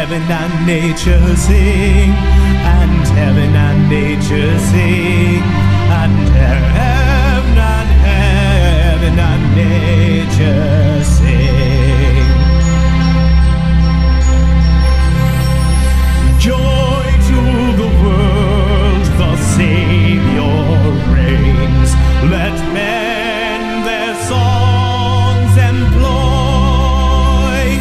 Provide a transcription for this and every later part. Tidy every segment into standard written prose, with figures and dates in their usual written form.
heaven and nature sing, and heaven and nature sing, and heaven and nature sing. Joy to the world, the Savior reigns. Let men their songs employ,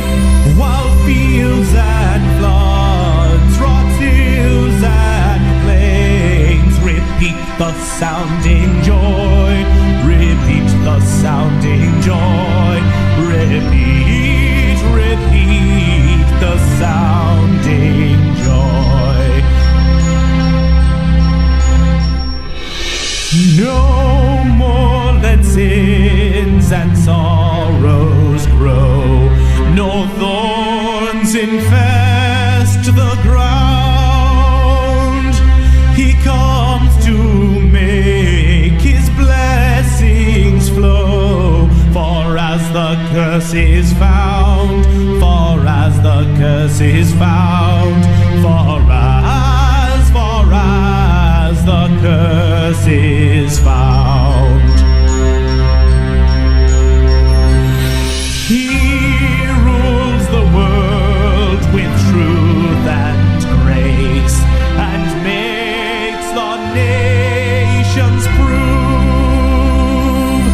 while fields and floods, rocks, hills and plains repeat the sounding joy, repeat the sounding joy, repeat, repeat the sounding joy. No more let sins and sorrows grow, nor thorns infest the ground. He comes to make his blessings flow, for as the curse is found, for as the curse is found, for as the curse is found. He rules the world with truth and grace, and makes the nations prove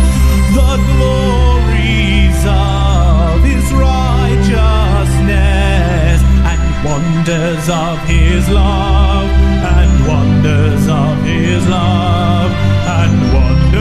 the glories of his righteousness, and wonders of his love, and wonders of his love, and wonders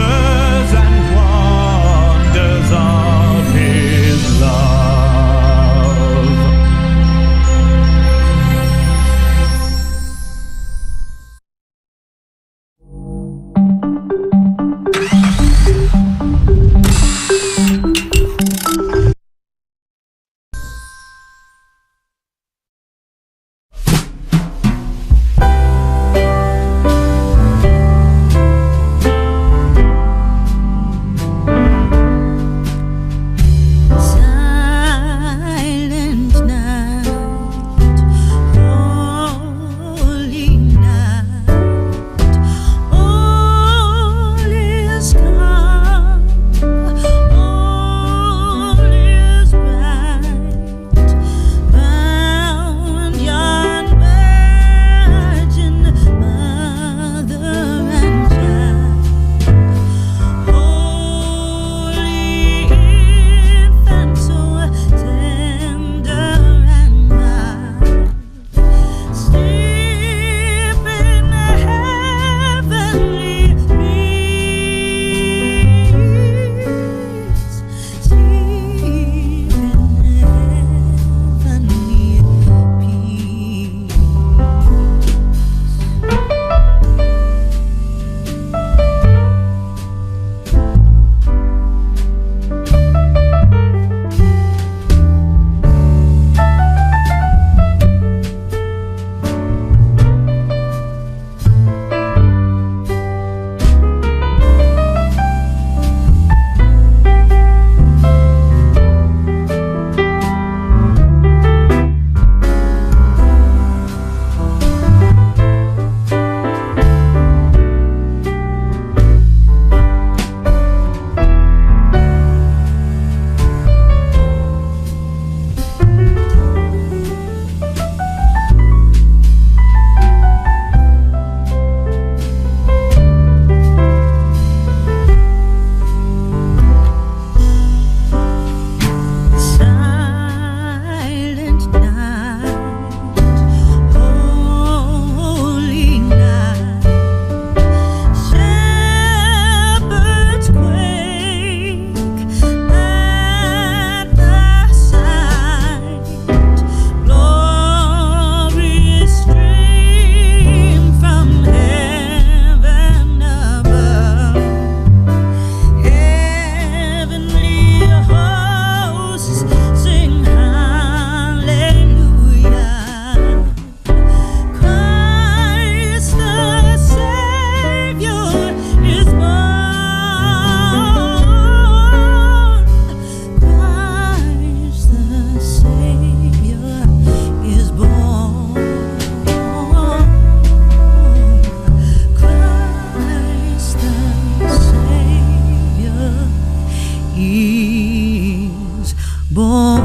born.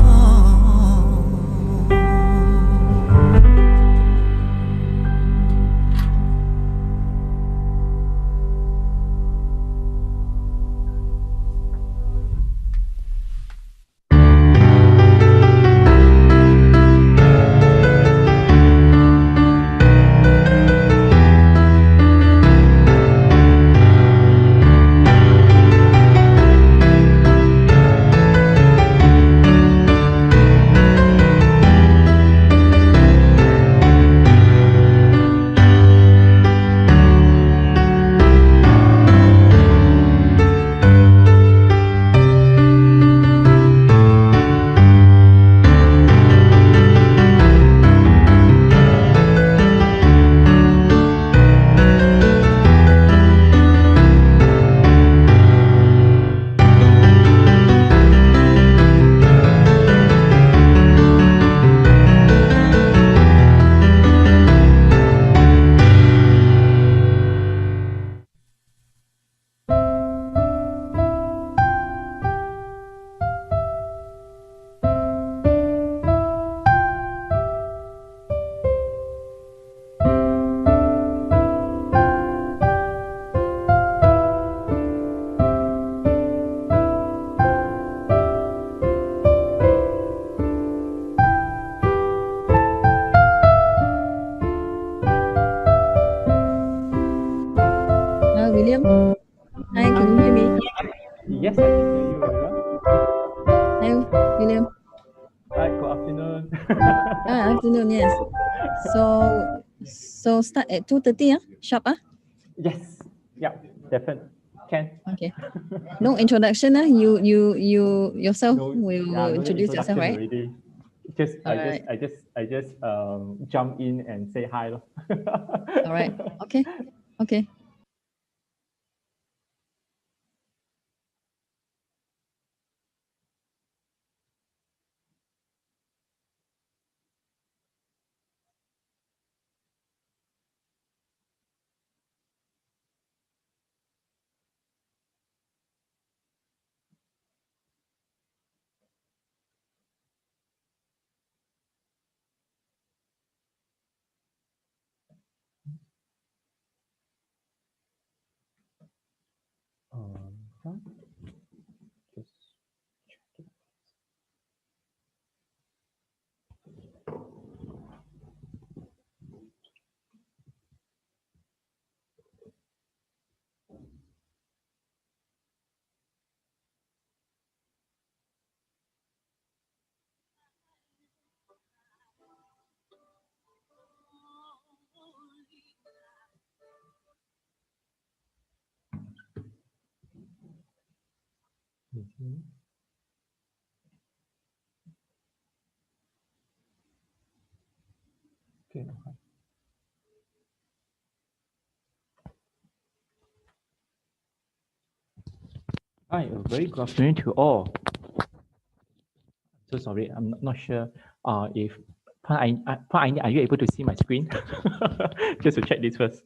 William, hi, can you hear me? Yes, I can hear you very well. Hi, William. Hi, good afternoon. Afternoon, yes. So start at 2:30, sharp, Yes, yeah, definitely can. Okay. No introduction, you yourself No, will yeah, no need introduce yourself, introduction right? already. Just Alright. I just jump in and say hi. All right. Okay. Okay. Just check it. Mhm. Okay. Hi, a very good afternoon to all. So sorry, I'm not sure if are you able to see my screen? Just to check this first.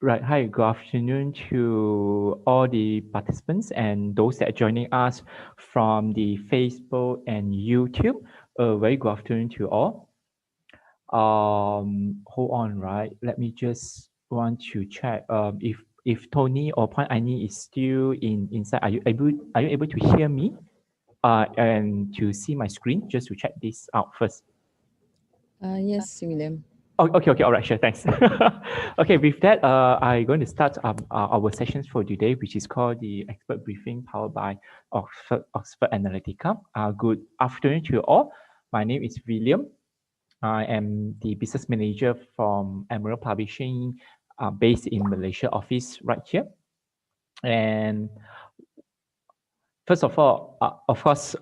Right. Hi, good afternoon to all the participants and those that are joining us from the Facebook and YouTube. A very good afternoon to all. Hold on, right? Let me just want to check if Tony or Point Aini is still inside. Are you able to hear me? And to see my screen, just to check this out first. Yes, William. Oh, okay. All right, sure. Thanks. Okay, with that, I'm going to start our sessions for today, which is called the expert briefing powered by Oxford Analytica. Good afternoon to you all. My name is William. I am the business manager from Emerald Publishing, based in Malaysia office right here. And first of all, of course,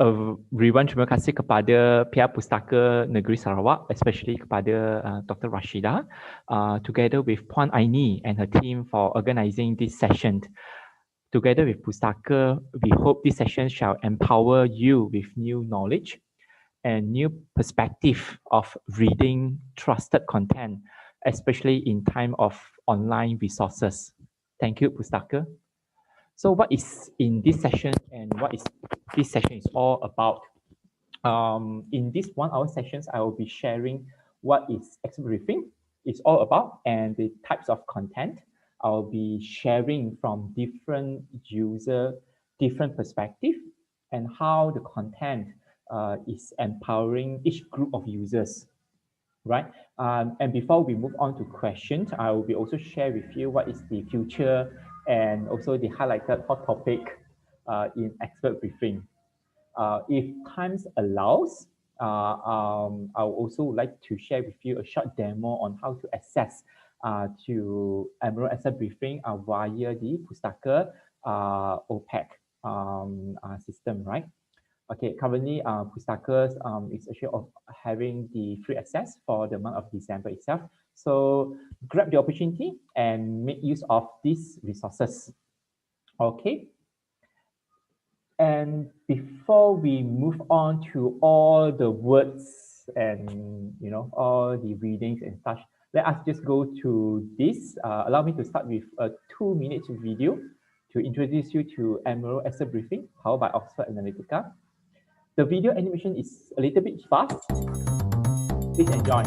ribuan terima kasih kepada pihak Pustaka Negeri Sarawak, especially kepada Dr. Rashida, together with Puan Aini and her team for organizing this session. Together with Pustaka, we hope this session shall empower you with new knowledge and new perspective of reading trusted content, especially in time of online resources. Thank you, Pustaka. So what is in this session and what is this session is all about? In this 1 hour sessions, I will be sharing what is expert briefing is all about and the types of content. I'll be sharing from different user, different perspective, and how the content is empowering each group of users, right? And before we move on to questions, I will be also share with you what is the future and also the highlighted hot topic in expert briefing. If times allows, I would also like to share with you a short demo on how to access to Emerald Asset Briefing via the Pustaka OPEC system, right? Okay, currently Pustaka is actually having the free access for the month of December itself. So grab the opportunity and make use of these resources. Okay. And before we move on to all the words and all the readings and such, let us just go to this. Allow me to start with a 2-minute video to introduce you to Emerald Asset Briefing, powered by Oxford Analytica. The video animation is a little bit fast. Please enjoy.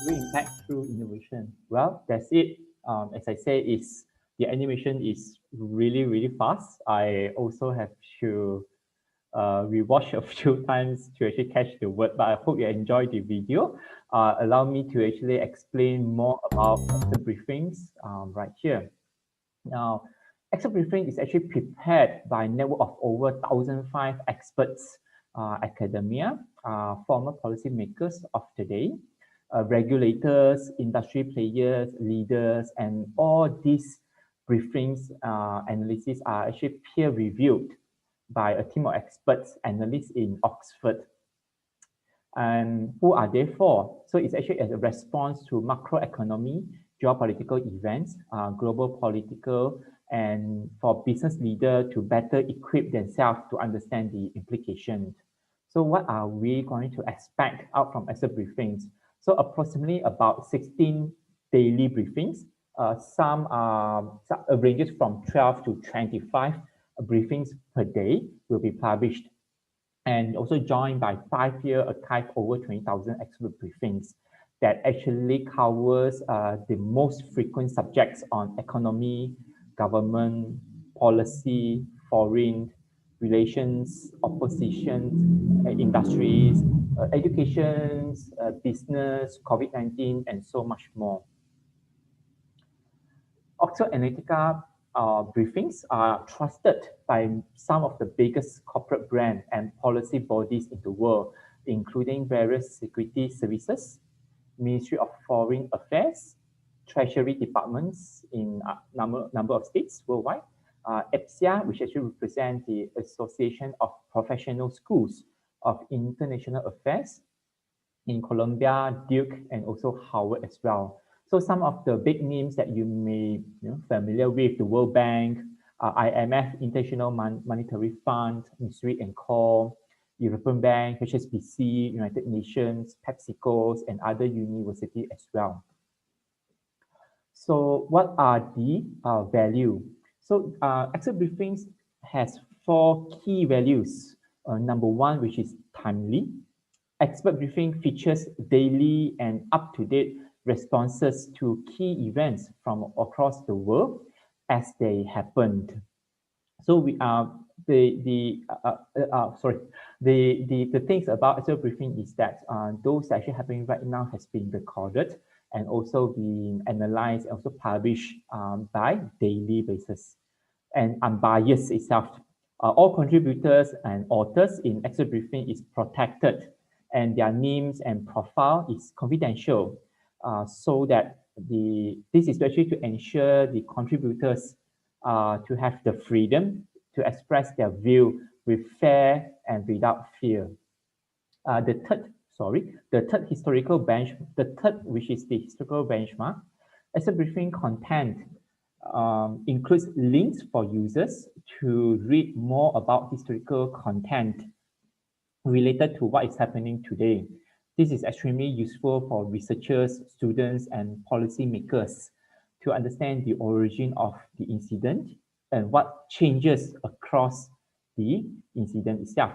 Impact through innovation. Well, that's it. As I say, the animation is really fast. I also have to rewatch a few times to actually catch the word, but I hope you enjoyed the video. Allow me to actually explain more about the briefings right here. Now, expert briefing is actually prepared by a network of over 1,005 experts, academia, former policymakers of today, regulators, industry players, leaders, and all these briefings analyses are actually peer reviewed by a team of experts, analysts in Oxford. And who are they for? So it's actually as a response to macroeconomy, geopolitical events, global political, and for business leaders to better equip themselves to understand the implications. So what are we going to expect out from expert briefings? So approximately about 16 daily briefings Some ranges from 12 to 25 briefings per day will be published, and also joined by 5-year archive over 20,000 expert briefings that actually covers the most frequent subjects on economy, government, policy, foreign relations, opposition, industries, education, business, COVID-19, and so much more. Oxford Analytica briefings are trusted by some of the biggest corporate brands and policy bodies in the world, including various security services, Ministry of Foreign Affairs, Treasury departments in a number of states worldwide, EPSIA, which actually represents the Association of Professional Schools of International Affairs in Columbia, Duke, and also Howard as well. So some of the big names that you may familiar with, the World Bank, IMF, International Monetary Fund, Missouri and Core, European Bank, HSBC, United Nations, PepsiCo, and other universities as well. So what are the value? So expert briefings has 4 key values. Number 1, which is timely. Expert briefing features daily and up-to-date responses to key events from across the world as they happened. So we are the things about expert briefing is that those actually happening right now has been recorded and also being analyzed and also published by daily basis. And unbiased itself. All contributors and authors in expert briefing is protected, and their names and profile is confidential, so that this is actually to ensure the contributors to have the freedom to express their view with fair and without fear. The third historical which is the historical benchmark, expert briefing content includes links for users to read more about historical content related to what is happening today. This is extremely useful for researchers, students, and policymakers to understand the origin of the incident and what changes across the incident itself.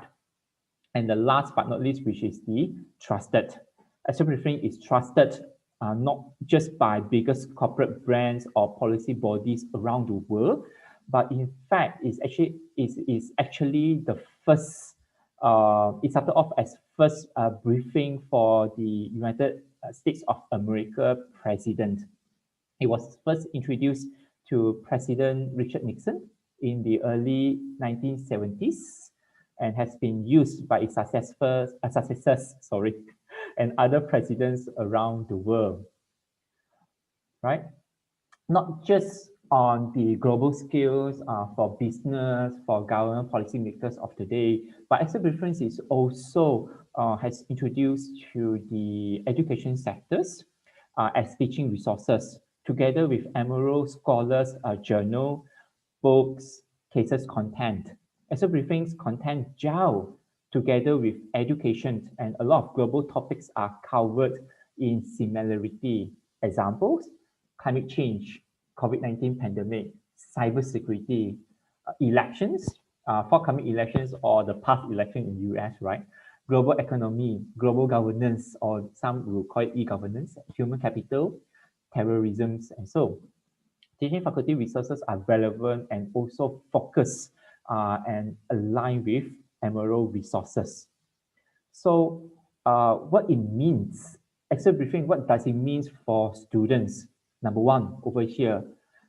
And the last but not least, which is the trusted. Expert briefing is trusted not just by biggest corporate brands or policy bodies around the world, but in fact, is actually the first. It started off as first briefing for the United States of America president. It was first introduced to President Richard Nixon in the early 1970s and has been used by its successors, and other presidents around the world, right? Not just on the global scales for business, for government policymakers of today, but expert briefings is also has introduced to the education sectors as teaching resources, together with Emerald Scholars Journal, books, cases content. Expert briefings content gel together with education, and a lot of global topics are covered in similarity. Examples: climate change, COVID-19 pandemic, cybersecurity, elections, forthcoming elections or the past election in the US, right? Global economy, global governance, or some will call it e-governance, human capital, terrorism, and so. Teaching faculty resources are relevant and also focused and aligned with Emerald resources. So what it means, expert briefing, what does it mean for students? Number 1, over here,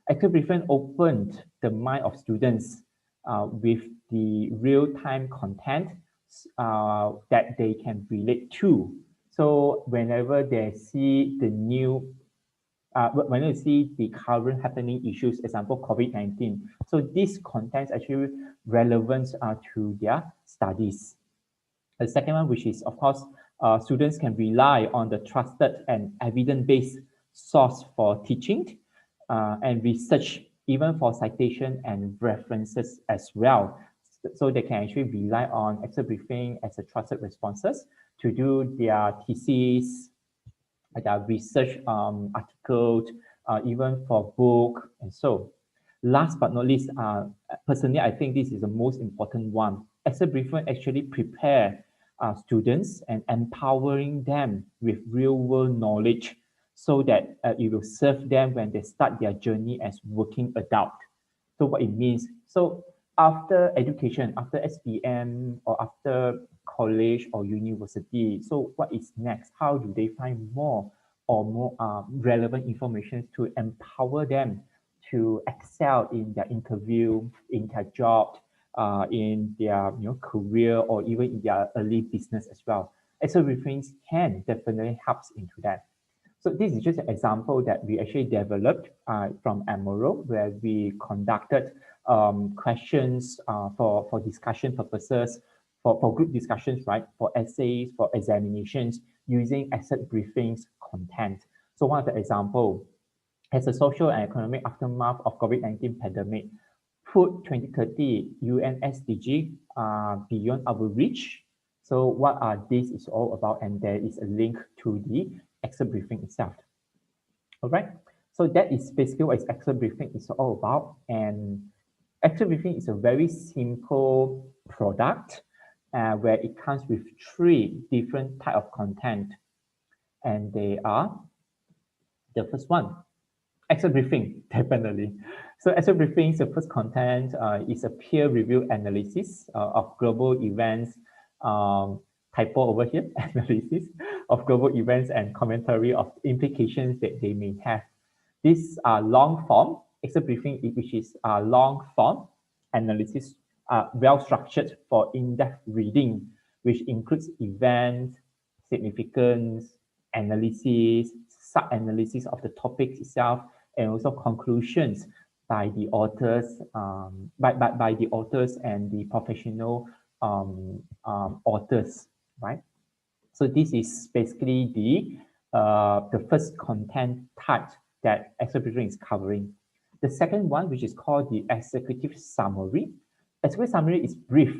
expert briefing opened the mind of students with the real-time content that they can relate to. So whenever they see the new when you see the current happening issues, example, COVID-19. So this content is actually relevant to their studies. The second one, which is, of course, students can rely on the trusted and evidence-based source for teaching and research, even for citation and references as well. So they can actually rely on expert briefing as a trusted responses to do their thesis, their research articles, even for book and so. Last but not least, personally, I think this is the most important one. Except briefing actually prepare students and empowering them with real world knowledge so that it will serve them when they start their journey as working adult. So what it means, so after education, after SPM or after college or university, so what is next? How do they find more or more relevant information to empower them to excel in their interview, in their job, in their career, or even in their early business as well? Excel briefings can definitely helps into that. So this is just an example that we actually developed from Emerald, where we conducted questions for discussion purposes, for group discussions, right? For essays, for examinations, using asset briefings content. So one of the example, as a social and economic aftermath of COVID-19 pandemic, put 2030 UN SDG beyond our reach. So what are this is all about, and there is a link to the Excel briefing itself. All right. So that is basically what Excel briefing is all about. And Excel briefing is a very simple product where it comes with 3 different type of content. And they are the first one, Excel briefing, definitely. So Excel briefing, the first content is a peer review analysis of global events, typo over here, analysis of global events and commentary of implications that they may have. These are long form, Excel briefing, which is long form analysis, well structured for in-depth reading, which includes events, significance, analysis, sub-analysis of the topics itself, and also conclusions by the authors, by the authors and the professional authors, right? So this is basically the first content type that Excel briefing is covering. The second one, which is called the executive summary. Executive summary is brief,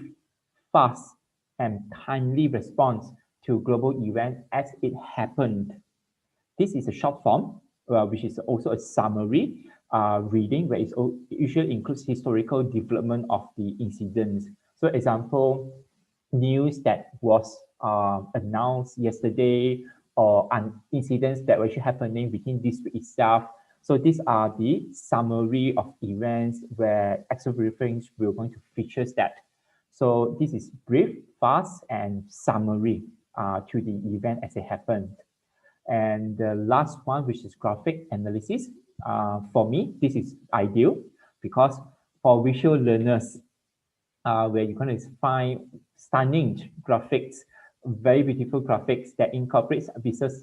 fast, and timely response to global event as it happened. This is a short form, which is also a summary reading, where it usually includes historical development of the incidents. So example, news that was announced yesterday, or incidents that were actually happening within this week itself. So these are the summary of events where Excel briefings will going to feature that. So this is brief, fast, and summary to the event as it happened. And the last one, which is graphic analysis. For me, this is ideal because for visual learners, where you're going to find stunning graphics, very beautiful graphics that incorporates business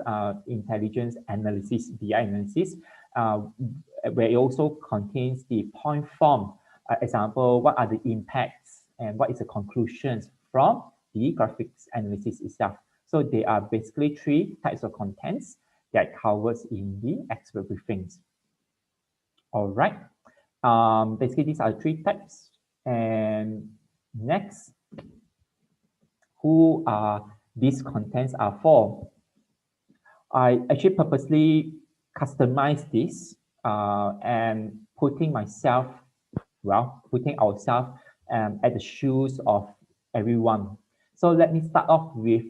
intelligence analysis, BI analysis, where it also contains the point form. Example, what are the impacts and what is the conclusions from the graphics analysis itself. So there are basically 3 types of contents that covers in the expert briefings. All right. Basically, these are 3 types. And next, who are these contents are for? I actually purposely customized this and putting ourselves at the shoes of everyone. So let me start off with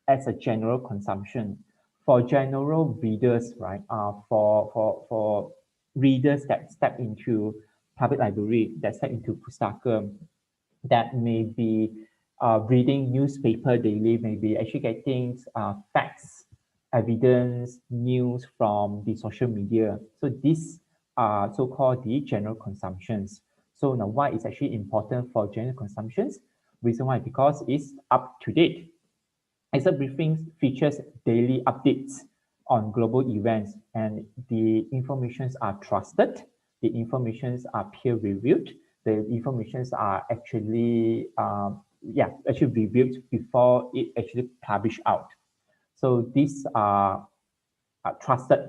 as a general consumption. For general readers, right? For readers that step into public library, that step into Pustaka, that may be reading newspaper daily, maybe actually getting facts, evidence, news from the social media. So these are so-called the general consumptions. So now why it's actually important for general consumptions? Reason why, because it's up to date. Excel briefings features daily updates on global events, and the informations are trusted, the informations are peer reviewed, the informations are actually actually reviewed before it actually published out. So these are trusted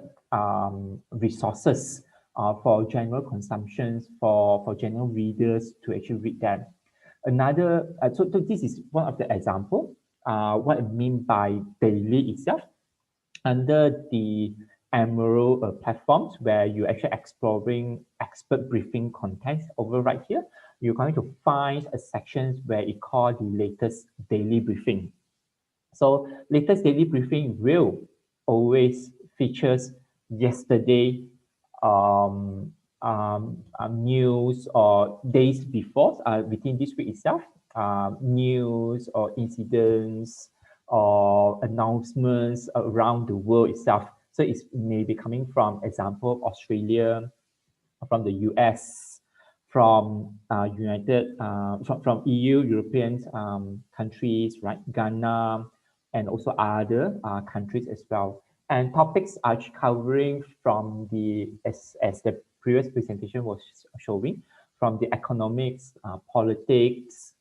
resources for general consumptions, for general readers to actually read them. Another, so this is one of the example. What I mean by daily itself, under the Emerald platforms where you're actually exploring expert briefing content. Over right here, you're going to find a section where it called the latest daily briefing. So latest daily briefing will always features yesterday news or days before within this week itself, news or incidents or announcements around the world itself. So it may be coming from example Australia, from the US, from from EU, European countries, right? Ghana, and also other countries as well. And topics are covering from the, as the previous presentation was showing, from the economics, politics,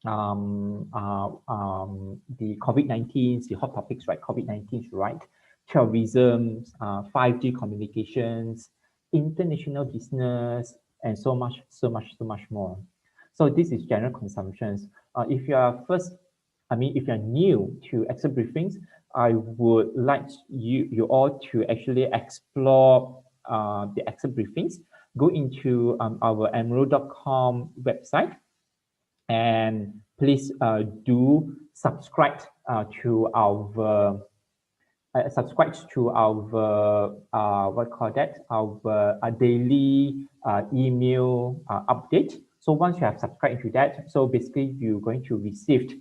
the COVID-19, the hot topics, right? COVID-19, right? Terrorism, 5G communications, international business, and so much, so much, so much more. So this is general consumptions. If you are if you're new to Excel briefings, I would like you all to actually explore the Excel briefings. Go into our emerald.com website, and please do subscribe to our what call that, our daily email update. So once you have subscribed to that, so basically you're going to receive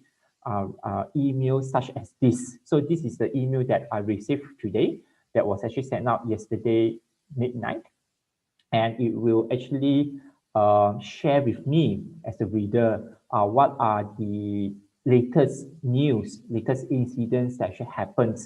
emails such as this. So this is the email that I received today that was actually sent out yesterday midnight, and it will actually share with me as a reader what are the latest news, latest incidents that actually happened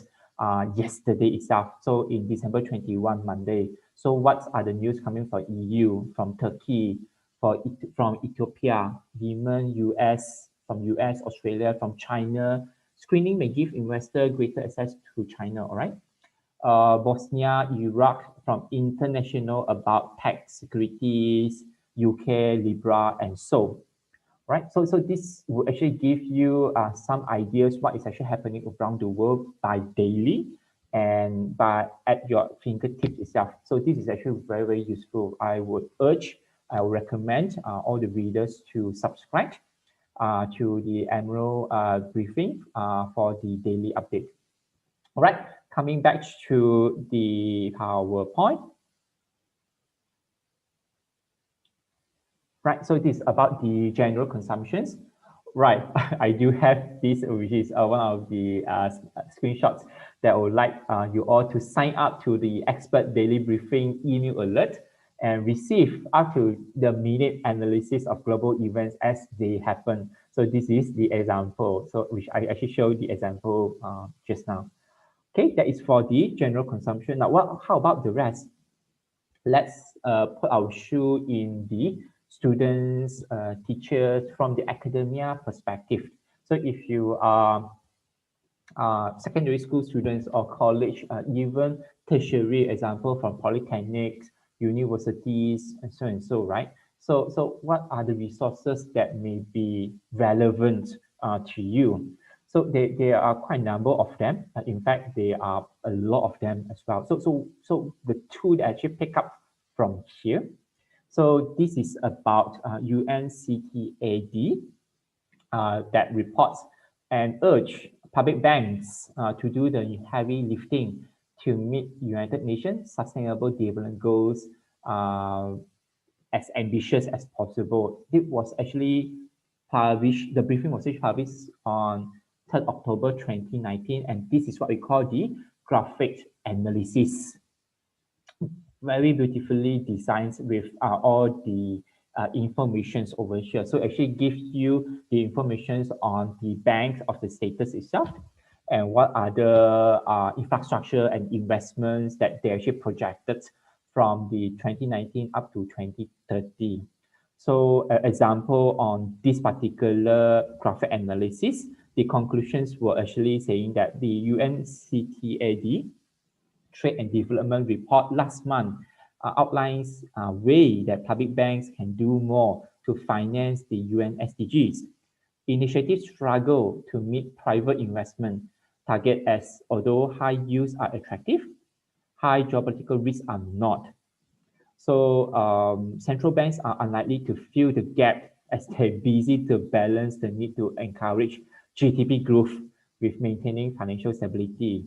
yesterday itself. So in December 21, Monday. So what are the news coming from EU, from Turkey, from Ethiopia, Yemen, US, from US, Australia, from China. Screening may give investor greater access to China, all right? Bosnia, Iraq, from international about tax securities, UK, Libra, and so. Right, so this will actually give you some ideas what is actually happening around the world by daily and by at your fingertips itself. So this is actually very, very useful. I would recommend all the readers to subscribe to the annual briefing for the daily update. All right, coming back to the PowerPoint. Right, so this is about the general consumptions. Right, I do have this, which is one of the screenshots that I would like you all to sign up to the expert daily briefing email alert and receive up to the minute analysis of global events as they happen. So this is the example, so which I actually showed the example just now. Okay, that is for the general consumption. Now, how about the rest? Let's put our shoe in the students, teachers from the academia perspective. So if you are secondary school students or college, even tertiary, example from polytechnics, universities, and so, right? So what are the resources that may be relevant to you? So there are quite a number of them. In fact, there are a lot of them as well. So the two that I actually pick up from here. So this is about UNCTAD that reports and urge public banks to do the heavy lifting to meet United Nations Sustainable Development Goals as ambitious as possible. It was actually published, the briefing was actually published on 3rd October 2019, and this is what we call the graphic analysis. Very beautifully designed with all the informations over here. So actually gives you the informations on the banks of the status itself and what are the infrastructure and investments that they actually projected from the 2019 up to 2030. So example on this particular graphic analysis, the conclusions were actually saying that the UNCTAD Trade and Development Report last month outlines a way that public banks can do more to finance the UN SDGs. Initiatives struggle to meet private investment target as although high yields are attractive, high geopolitical risks are not. So central banks are unlikely to fill the gap as they're busy to balance the need to encourage GDP growth with maintaining financial stability.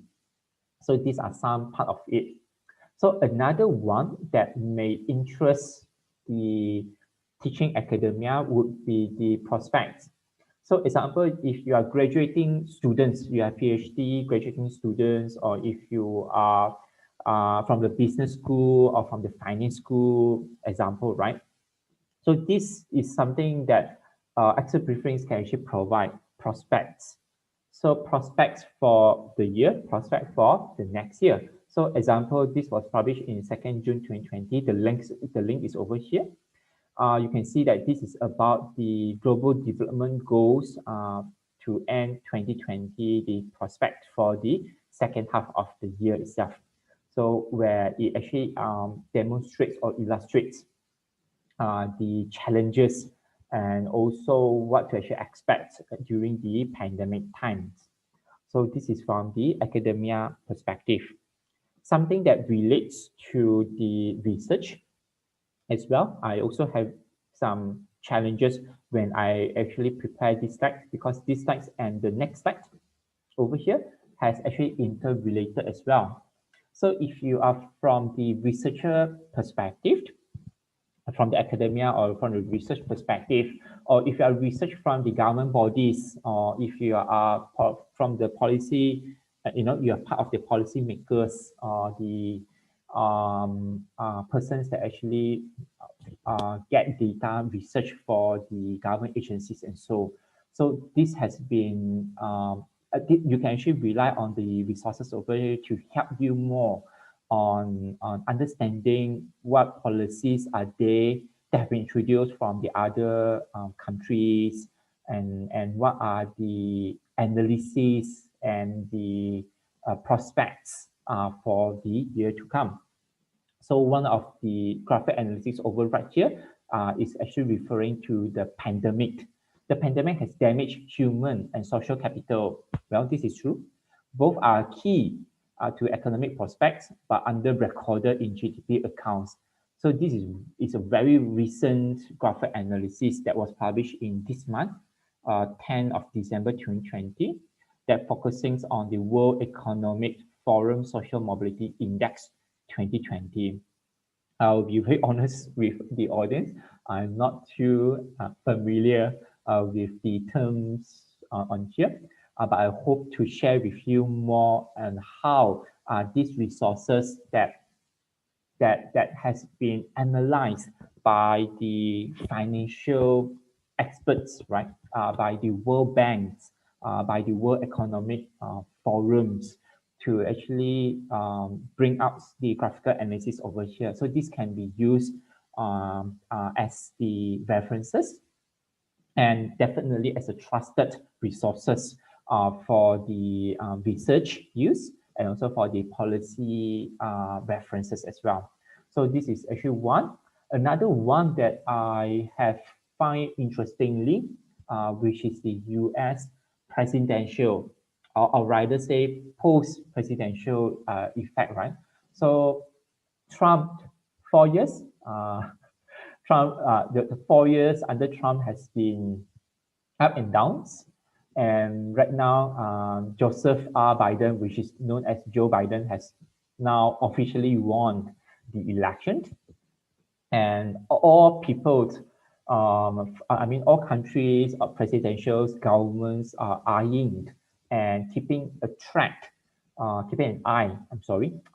So these are some part of it. So another one that may interest the teaching academia would be the prospects. So example, if you are graduating students, you are PhD graduating students, or if you are from the business school or from the finance school, example, right? So this is something that expert briefings can actually provide prospects. So prospects for the year, prospect for the next year. So example, this was published in 2nd June 2020. The link is over here. You can see that this is about the global development goals to end 2020, the prospect for the second half of the year itself. So where it actually demonstrates or illustrates the challenges and also what to actually expect during the pandemic times. So this is from the academia perspective. Something that relates to the research as well. I also have some challenges when I actually prepare these slides, because these slides and the next slide over here has actually interrelated as well. So if you are from the researcher perspective, from the academia or from the research perspective, or if you are research from the government bodies, or if you are from the policy, you are part of the policy makers or the persons that actually get data research for the government agencies and so this has been you can actually rely on the resources over here to help you more on understanding what policies are they that have been introduced from the other countries, and what are the analyses and the prospects for the year to come. So one of the graphic analytics over right here is actually referring to the pandemic. The pandemic has damaged human and social capital. Well, this is true. Both are key to economic prospects, but under-recorded in GDP accounts. So this is a very recent graphic analysis that was published in this month, 10th of December 2020, that focusing on the World Economic Forum Social Mobility Index 2020. I'll be very honest with the audience. I'm not too familiar with the terms on here, but I hope to share with you more on how these resources that has been analyzed by the financial experts, right? By the World Banks, by the World Economic Forums, to actually bring out the graphical analysis over here. So this can be used as the references, and definitely as a trusted resources for the research use, and also for the policy references as well. So this is actually one. Another one that I have find interestingly, which is the US presidential, or rather say post-presidential effect, right? So Trump, 4 years, Trump, the 4 years under Trump has been up and downs. And right now, Joseph R. Biden, which is known as Joe Biden, has now officially won the election. And all people, all countries, presidential governments are eyeing and keeping a track, keeping an eye,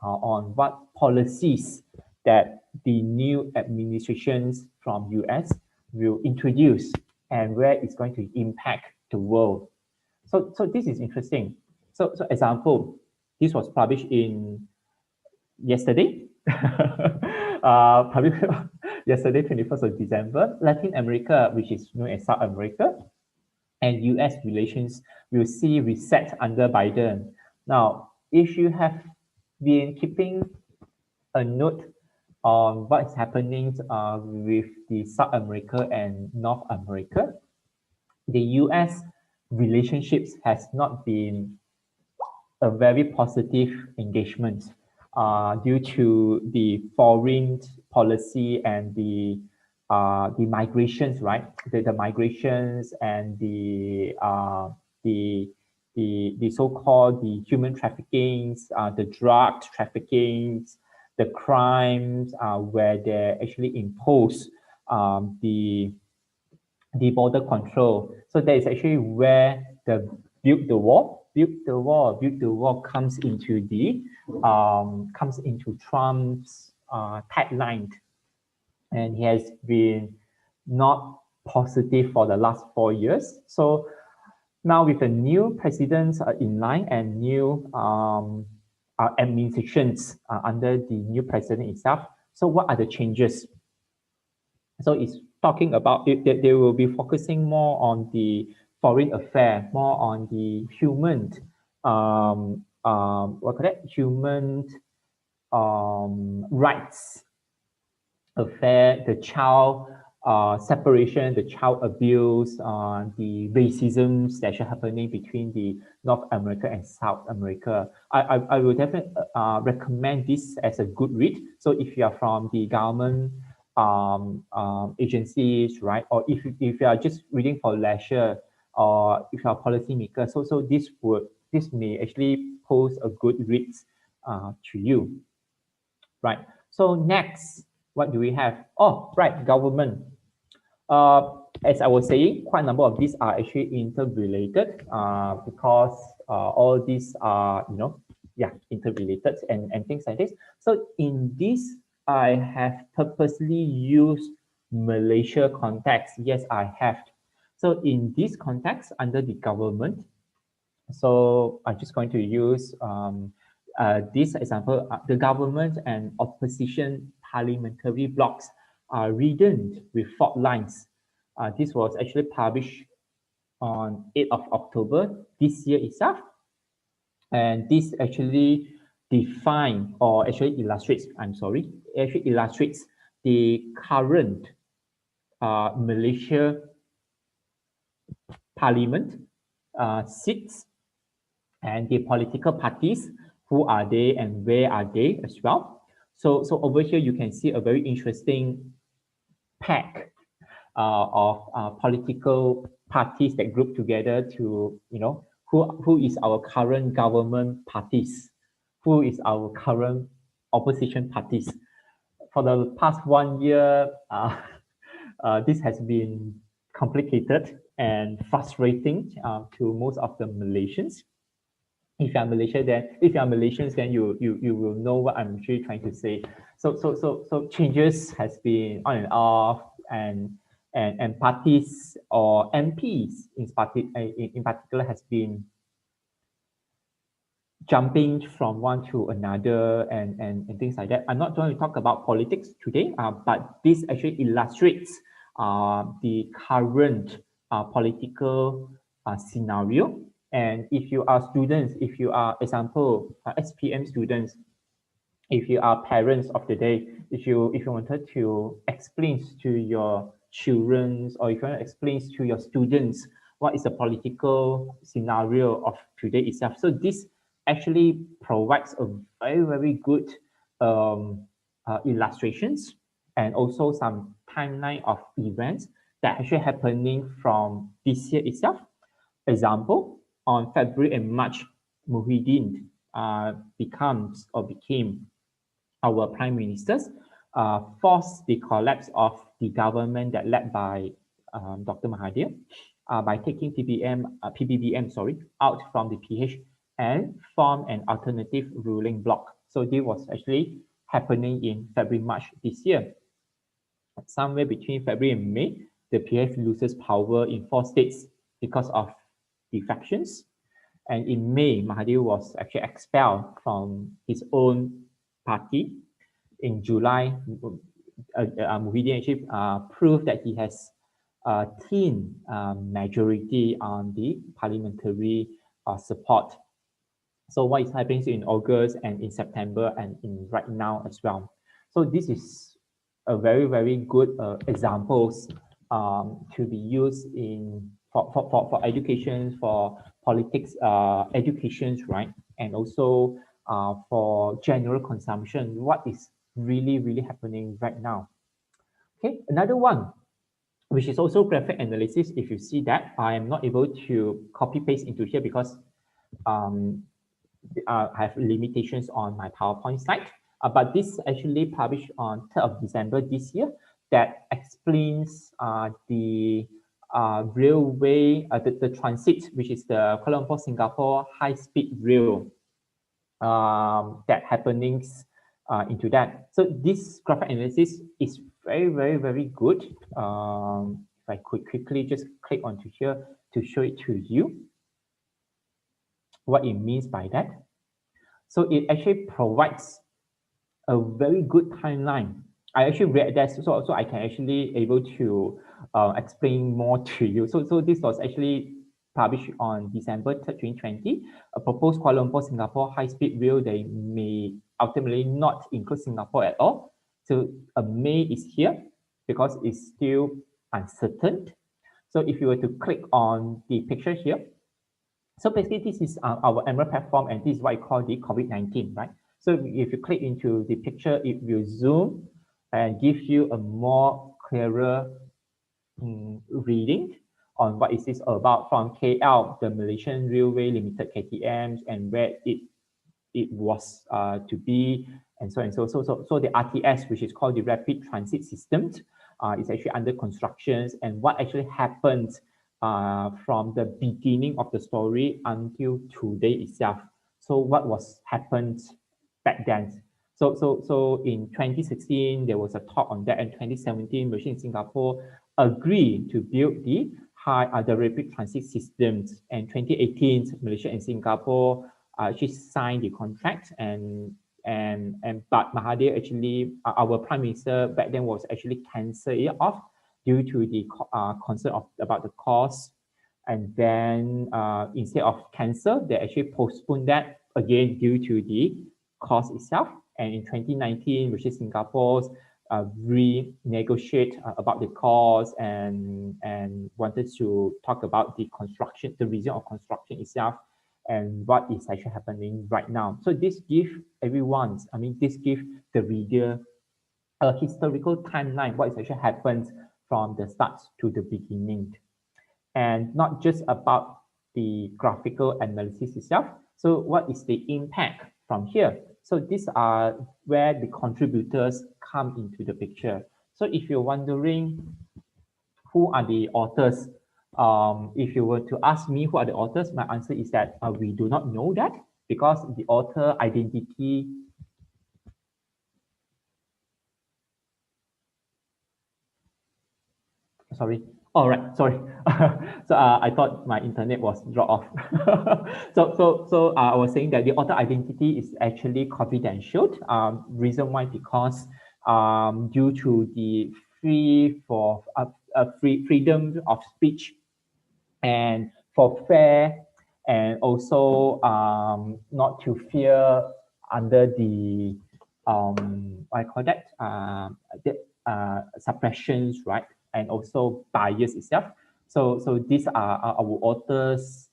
on what policies that the new administrations from US will introduce and where it's going to impact the world. So this is interesting. So example, this was published in yesterday, published yesterday, 21st of December. Latin America, which is known as South America, and US relations will see reset under Biden. Now, if you have been keeping a note on what is happening with the South America and North America, the US relationships has not been a very positive engagement. due to the foreign policy and the migrations, right? The migrations and the the so-called the human traffickings, the drug traffickings, the crimes where they actually impose the border control. So that is actually where the build the wall comes into the comes into Trump's tagline, and he has been not positive for the last 4 years. So now with the new presidents in line and new administrations under the new president itself, so what are the changes? So it's talking about they will be focusing more on the foreign affair, more on the human, what call it, human rights affair, the child separation, the child abuse, the racisms that are happening between the North America and South America. I will definitely recommend this as a good read. So if you are from the government agencies, right, or if you are just reading for leisure, or if you are a policymaker, so this may actually pose a good read to you, right? So next, what do we have? Oh, right, government. As I was saying, quite a number of these are actually interrelated because all these are, interrelated and things like this. So in this, I have purposely used Malaysia context. Yes, I have. So in this context, under the government, so I'm just going to use this example. The government and opposition parliamentary blocks are ridden with fault lines. This was actually published on 8th of October this year itself. And this actually define or actually illustrates, illustrates the current Malaysia parliament seats and the political parties, who are they and where are they as well. So over here, you can see a very interesting pack of political parties that group together to, who is our current government parties, who is our current opposition parties. For the past 1 year, this has been complicated and frustrating to most of the Malaysians. If you're Malaysians, then you will know what I'm actually trying to say. So changes has been on and off, and parties or MPs in particular has been jumping from one to another and things like that. I'm not going to talk about politics today, but this actually illustrates the current political scenario. And if you are students, if you are, example, SPM students, if you are parents of the day, if you wanted to explain to your children, or if you want to explain to your students what is the political scenario of today itself. So this actually provides a very, very good illustrations and also some timeline of events that actually happening from this year itself. Example, on February and March, Muhyiddin became our prime ministers, forced the collapse of the government that led by Dr. Mahathir by taking PBBM out from the PH and form an alternative ruling bloc. So this was actually happening in February, March this year. Somewhere between February and May, the PH loses power in 4 states because of defections. And in May, Mahathir was actually expelled from his own party. In July, Muhyiddin actually proved that he has a thin majority on the parliamentary support. So what is happening in August and in September and in right now as well. So this is a very, very good examples to be used in for education, for politics educations, right? And also for general consumption, what is really happening right now. Okay, another one, which is also graphic analysis. If you see that, I am not able to copy paste into here because I have limitations on my PowerPoint slide. But this actually published on 3rd of December this year that explains the railway, the transit, which is the Kuala Lumpur Singapore high-speed rail that happenings into that. So this graphic analysis is very good. If I could quickly just click onto here to show it to you, what it means by that. So it actually provides a very good timeline. I actually read that, so I can actually able to explain more to you. So this was actually published on December 3rd, 2020. A proposed Kuala Lumpur Singapore high-speed rail, they may ultimately not include Singapore at all. So a May is here because it's still uncertain. So if you were to click on the picture here, so basically this is our Emerald platform, and this is what I call the COVID-19, right? So if you click into the picture, it will zoom and give you a more clearer reading on what is this about from KL, the Malaysian Railway Limited KTMs, and where it was to be, and so on and so the RTS, which is called the Rapid Transit System, is actually under construction, and what actually happened from the beginning of the story until today itself. So what was happened back then? So in 2016 there was a talk on that, and 2017 Malaysia and Singapore agreed to build the rapid transit systems, and 2018 Malaysia and Singapore actually signed the contract, but Mahathir actually, our Prime Minister back then, was actually cancelled it off due to the concern about the cost. And then instead of cancel, they actually postponed that again due to the cost itself. And in 2019, which is Singapore's renegotiate about the cost and wanted to talk about the construction, the reason of construction itself, and what is actually happening right now. So this gives everyone, this gives the reader a historical timeline, what is actually happened from the start to the beginning. And not just about the graphical analysis itself. So what is the impact from here? So these are where the contributors come into the picture. So if you're wondering who are the authors, if you were to ask me who are the authors, my answer is that we do not know that, because the author identity sorry. All right, sorry. So I thought my internet was dropped off. So I was saying that the author identity is actually confidential. Reason why? Because due to the freedom of speech, and for fair, and also not to fear under the I call that suppressions, right? And also bias itself. So these are our authors'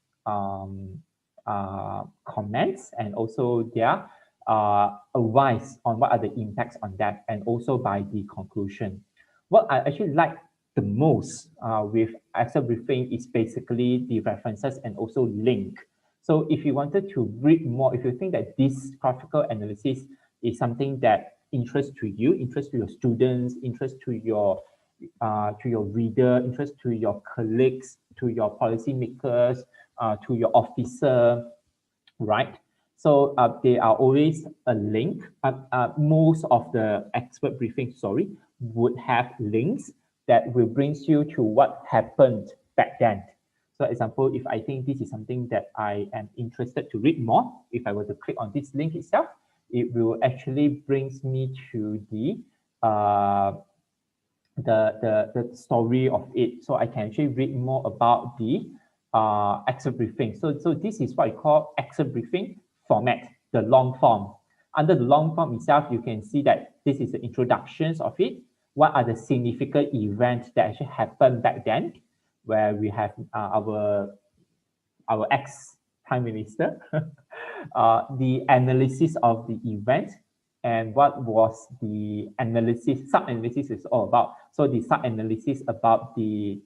comments, and also their advice on what are the impacts on that, and also by the conclusion. What I actually like the most with Excel briefing is basically the references and also link. So if you wanted to read more, if you think that this graphical analysis is something that interests to you, interests to your students, interests to your reader, interest to your colleagues, to your policymakers, to your officer, right? So there are always a link. Most of the expert briefings, would have links that will bring you to what happened back then. So example, if I think this is something that I am interested to read more, if I were to click on this link itself, it will actually brings me to the story of it, so I can actually read more about the Excel briefing. So this is what I call Excel briefing format, the long form. Under the long form itself, you can see that this is the introductions of it. What are the significant events that actually happened back then, where we have our Prime Minister, the analysis of the event and what was the analysis, sub-analysis is all about. So the sub-analysis about the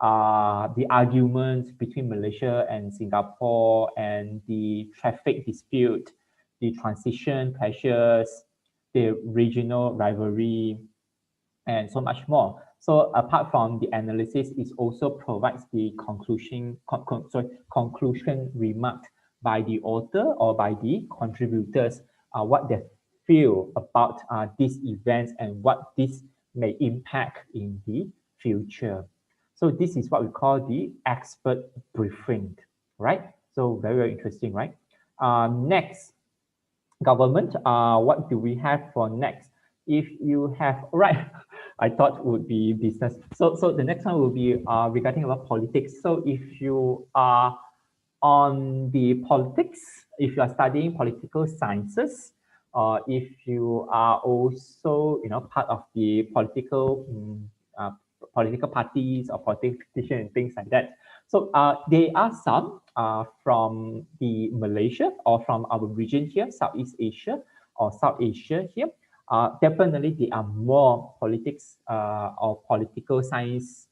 arguments between Malaysia and Singapore and the traffic dispute, the transition pressures, the regional rivalry, and so much more. So apart from the analysis, it also provides the conclusion remark by the author or by the contributors, what they feel about these events and what this may impact in the future. So this is what we call the expert briefing, right? So very, very interesting, right? Next, government. What do we have for next? If you have, right, I thought would be business. So the next one will be regarding about politics. So if you are on the politics, if you are studying political sciences, or if you are also, part of the political parties or politicians and things like that. So there are some from the Malaysia or from our region here, Southeast Asia or South Asia here. Definitely there are more politics or political science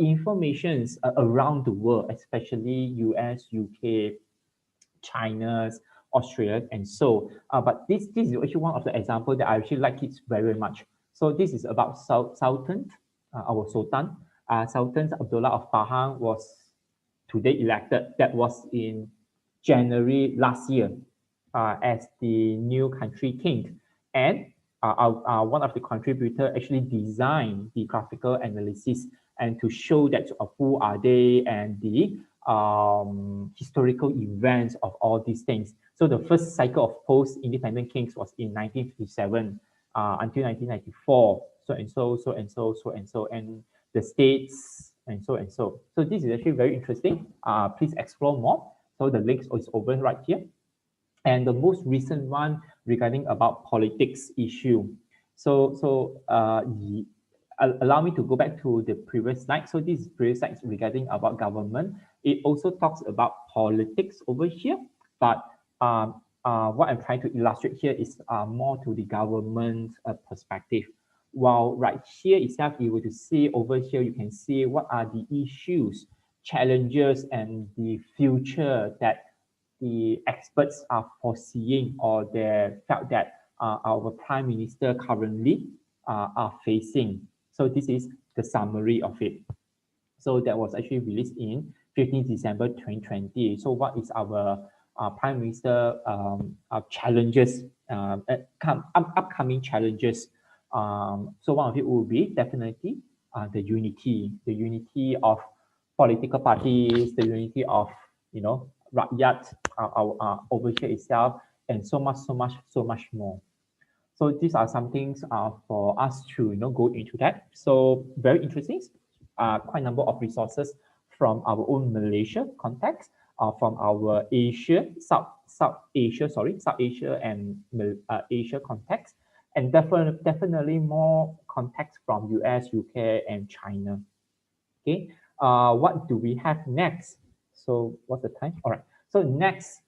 informations around the world, especially US, UK, China, Australia, and so. But this is actually one of the examples that I actually like it very, very much. So this is about Sultan, our Sultan. Sultan Abdullah of Pahang was today elected. That was in January last year as the new country king. And one of the contributors actually designed the graphical analysis and to show that who are they and the historical events of all these things. So the first cycle of post-independent kings was in 1957 until 1994. So and so, so and so, so and so, and the states and so and so. So this is actually very interesting. Please explore more. So the links is over right here. And the most recent one regarding about politics issue. So allow me to go back to the previous slide. So this previous slide is regarding about government. It also talks about politics over here, but what I'm trying to illustrate here is more to the government perspective. While right here itself, you will see over here, you can see what are the issues, challenges, and the future that the experts are foreseeing or they felt that our prime minister currently are facing. So this is the summary of it. So that was actually released in 15 December 2020. So what is our prime minister challenges, upcoming challenges? So one of it will be definitely the unity of political parties, the unity of, rakyat over here itself, and so much more. So these are some things for us to go into that. So very interesting. Quite a number of resources from our own Malaysia context, from our South Asia and Asia context, and definitely more context from US, UK, and China. Okay. What do we have next? So what's the time? All right. So next,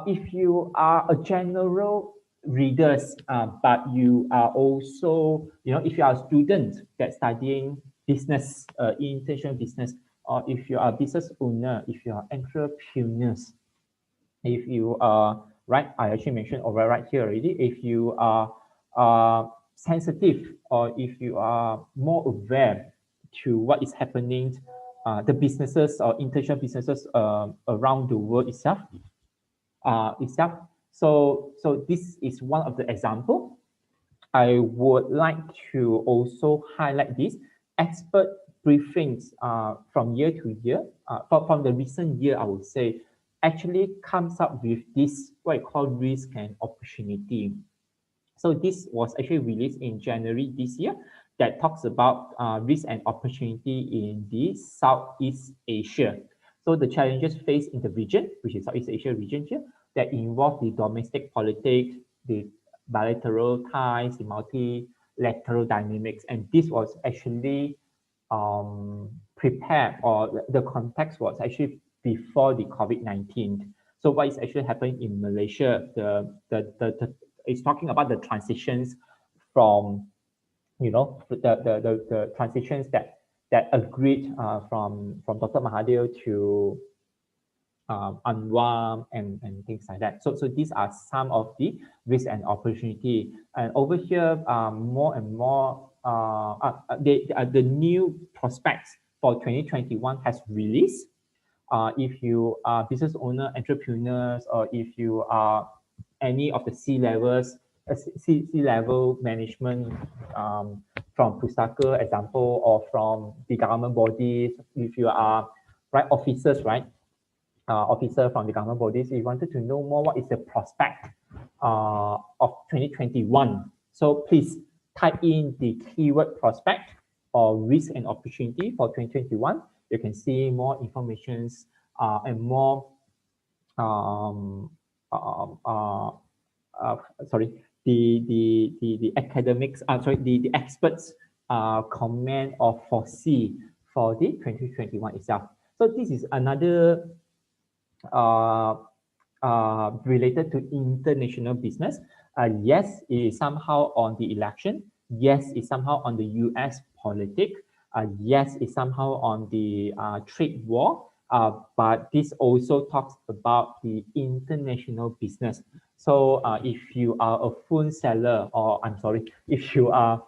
if you are a general readers, but you are also, if you are a student that's studying business, international business, or if you are a business owner, if you are entrepreneurs, if you are, right, I actually mentioned over right here already, if you are sensitive or if you are more aware to what is happening, the businesses or international businesses around the world itself. So this is one of the example. I would like to also highlight this expert briefings from year to year, from the recent year, I would say, actually comes up with this what I call risk and opportunity. So this was actually released in January this year that talks about risk and opportunity in the Southeast Asia. So the challenges faced in the region, which is Southeast Asia region here, that involve the domestic politics, the bilateral ties, the multilateral dynamics. And this was actually prepared, or the context was actually before the COVID-19. So what is actually happening in Malaysia? It's talking about the transitions from, the transitions that agreed from Dr. Mahathir to Anwar and things like that. So these are some of the risks and opportunity. And over here, more and more, the new prospects for 2021 has released. If you are business owner, entrepreneurs, or if you are any of the C-levels, C-level management from Pustaka example, or from the government bodies, if you are officers, officer from the government bodies, we wanted to know more what is the prospect of 2021. So please type in the keyword prospect or risk and opportunity for 2021. You can see more informations and more sorry, the academics, the experts comment or foresee for the 2021 itself. So this is another related to international business. Yes, it is somehow on the election. Yes, it's somehow on the US politics. Yes, it's somehow on the trade war. But this also talks about the international business. So if you are a phone seller, or I'm sorry, if you are,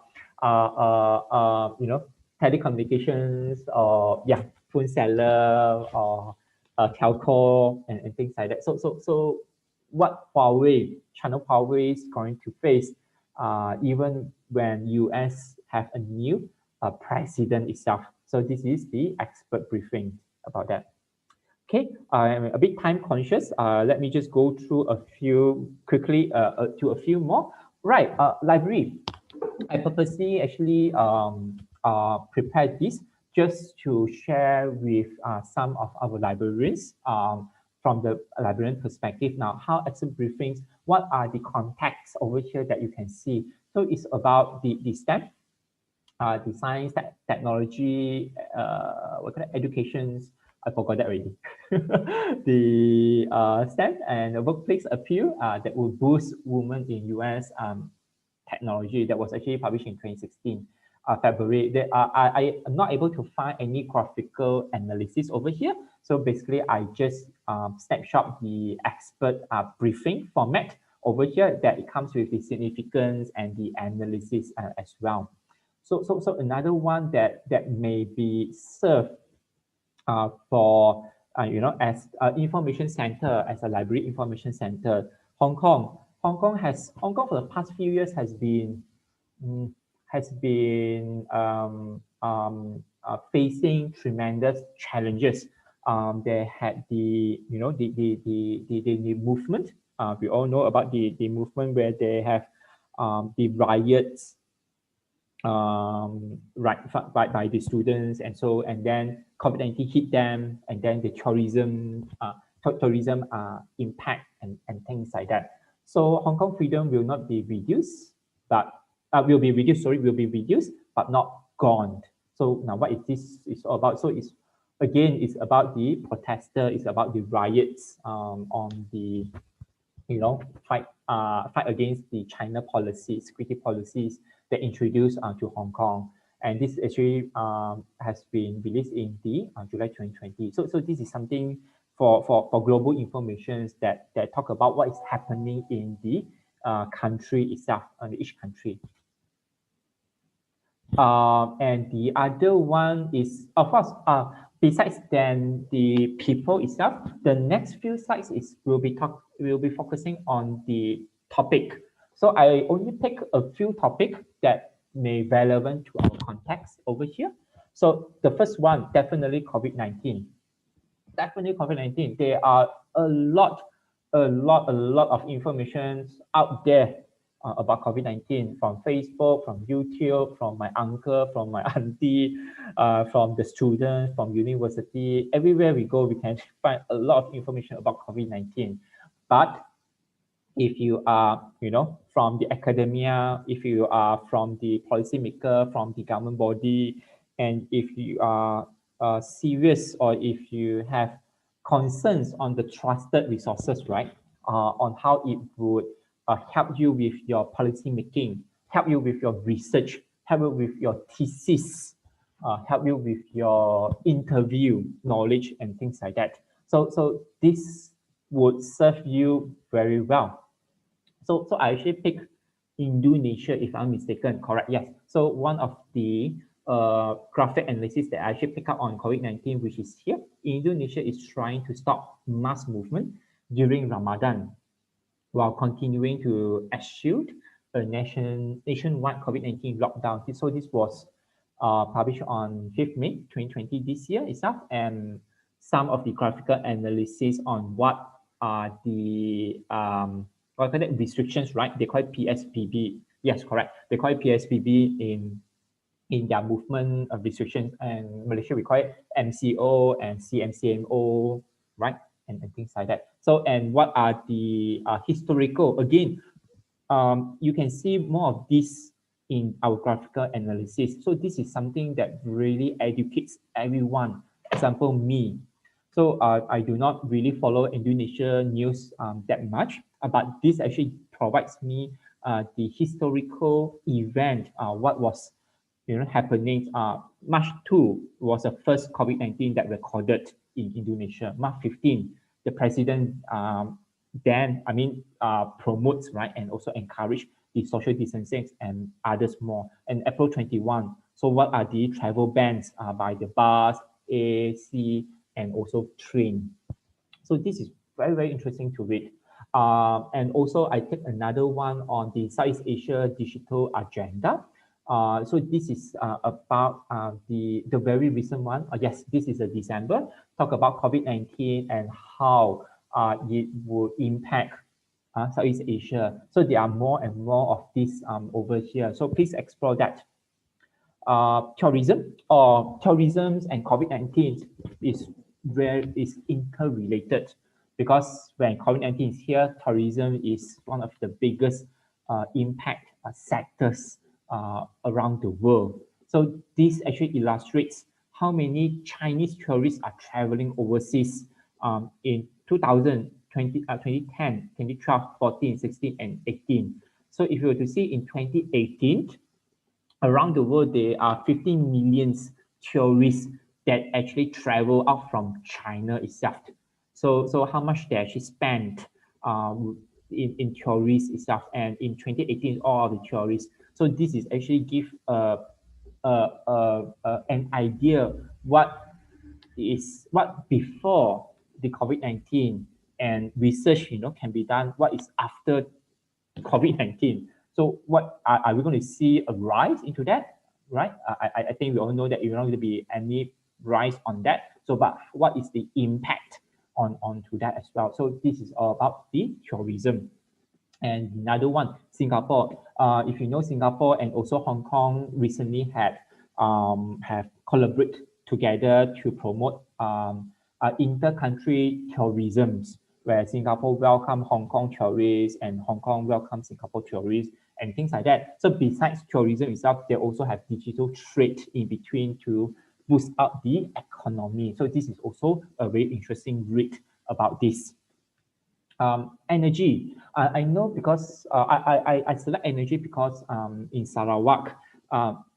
telecommunications, or phone seller, or telco and things like that. So what China Huawei is going to face, even when US have a new president itself. So this is the expert briefing about that. Okay, I'm a bit time conscious. Let me just go through a few quickly to a few more. Right, library. I purposely actually prepared this just to share with some of our librarians from the librarian perspective. Now, how expert briefings, what are the contexts over here that you can see? So it's about the STEM, the science, technology, educations. I forgot that already. The STEM and the workplace appeal that will boost women in US technology, that was actually published in 2016, February. I am not able to find any graphical analysis over here. So basically, I just snapshot the expert briefing format over here, that it comes with the significance and the analysis as well. So another one that may be served for as an information center, as a library information center. Hong Kong for the past few years has been facing tremendous challenges. They had the movement. We all know about the movement where they have the riots by the students, and then COVID-19 hit them, and then the tourism impact and things like that. So Hong Kong freedom will not be reduced, but will be reduced, but not gone. So now what is this is all about? So it's about the protester, it's about the riots on the fight against the China policies, security policies that introduced to Hong Kong. And this actually has been released in the July 2020. So this is something for global information that talk about what is happening in the country itself, each country. And the other one is, of course, besides then the people itself, the next few slides will be focusing on the topic. So I only pick a few topics that may be relevant to our context over here. So the first one, definitely COVID-19. Definitely COVID-19. There are a lot of information out there about COVID-19 from Facebook, from YouTube, from my uncle, from my auntie, from the students, from university. Everywhere we go, we can find a lot of information about COVID-19. But if you are, from the academia, if you are from the policymaker, from the government body, and if you are serious, or if you have concerns on the trusted resources, right? On how it would help you with your policy making, help you with your research, help you with your thesis, help you with your interview knowledge and things like that. So this would serve you very well. So I actually picked Indonesia, if I'm mistaken, correct? Yes. So one of the graphic analysis that I actually pick up on COVID-19, which is here, Indonesia is trying to stop mass movement during Ramadan while continuing to eschew a nationwide COVID-19 lockdown. So this was published on 5th May 2020 this year itself, and some of the graphical analysis on what are the what kind of restrictions, right? They call it PSPB. Yes, correct. They call it PSPB in their movement restrictions, and Malaysia we call it MCO and CMCMO, right? And things like that. So, and what are the historical, again, you can see more of this in our graphical analysis. So this is something that really educates everyone. Example, me. So I do not really follow Indonesia news that much, but this actually provides me the historical event, what was happening. March 2 was the first COVID-19 that recorded in Indonesia. March 15, the president then, promotes, right, and also encourage the social distancing and others more. And April 21, so what are the travel bans by the bus, AC, and also train? So this is very, very interesting to read. And also I take another one on the Southeast Asia digital agenda. So this is about the very recent one. Yes, this is a December. Talk about COVID-19 and how it would impact Southeast Asia. So there are more and more of this over here. So please explore that. Tourism and COVID-19 is interrelated, because when COVID-19 is here, tourism is one of the biggest impact sectors around the world. So this actually illustrates how many Chinese tourists are traveling overseas in 2020, 2010, 2012, 14, 16, and 18. So if you were to see in 2018, around the world, there are 15 million tourists that actually travel out from China itself. So how much they actually spend in tourists itself, and in 2018, all of the tourists. So this is actually give an idea what before the COVID-19, and research can be done what is after COVID-19. So what are we going to see a rise into that, right? I think we all know that you're not going to be any rise on that. So, but what is the impact onto that as well? So this is all about the tourism. And another one, Singapore. If you know, Singapore and also Hong Kong recently have collaborated together to promote inter-country tourism, where Singapore welcome Hong Kong tourists and Hong Kong welcome Singapore tourists and things like that. So besides tourism itself, they also have digital trade in between to boost up the economy. So this is also a very interesting read about this. Energy. I know because I select energy because in Sarawak,